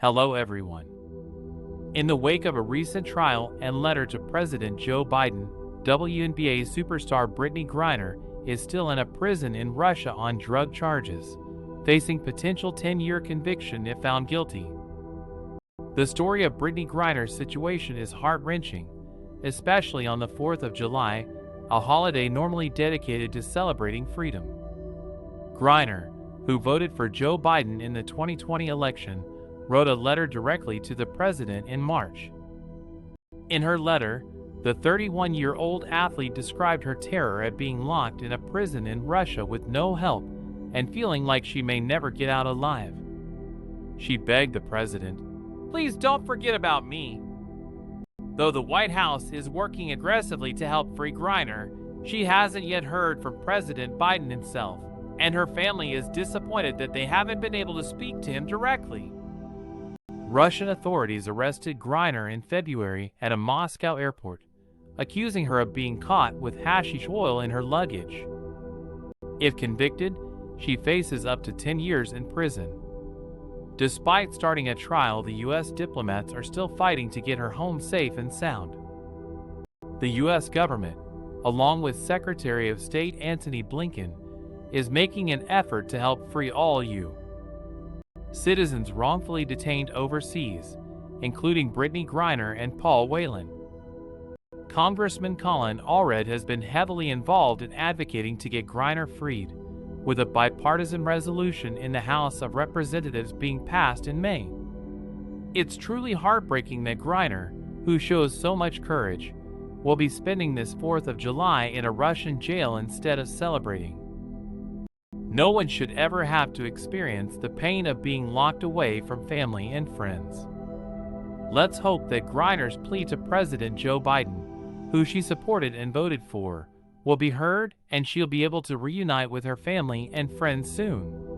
Hello everyone. In the wake of a recent trial and letter to President Joe Biden, WNBA superstar Brittney Griner is still in a prison in Russia on drug charges, facing potential 10-year conviction if found guilty. The story of Brittney Griner's situation is heart-wrenching, especially on the 4th of July, a holiday normally dedicated to celebrating freedom. Griner, who voted for Joe Biden in the 2020 election, wrote a letter directly to the president in March. In her letter, the 31-year-old athlete described her terror at being locked in a prison in Russia with no help and feeling like she may never get out alive. She begged the president, "Please don't forget about me." Though the White House is working aggressively to help free Griner, she hasn't yet heard from President Biden himself, and her family is disappointed that they haven't been able to speak to him directly. Russian authorities arrested Griner in February at a Moscow airport, accusing her of being caught with hashish oil in her luggage. If convicted, she faces up to 10 years in prison. Despite starting a trial, the U.S. diplomats are still fighting to get her home safe and sound. The U.S. government, along with Secretary of State Antony Blinken, is making an effort to help free all U.S. citizens wrongfully detained overseas, including Brittney Griner and Paul Whelan. Congressman Colin Allred has been heavily involved in advocating to get Griner freed, with a bipartisan resolution in the House of Representatives being passed in May. It's truly heartbreaking that Griner, who shows so much courage, will be spending this 4th of July in a Russian jail instead of celebrating. No one should ever have to experience the pain of being locked away from family and friends. Let's hope that Griner's plea to President Joe Biden, who she supported and voted for, will be heard and she'll be able to reunite with her family and friends soon.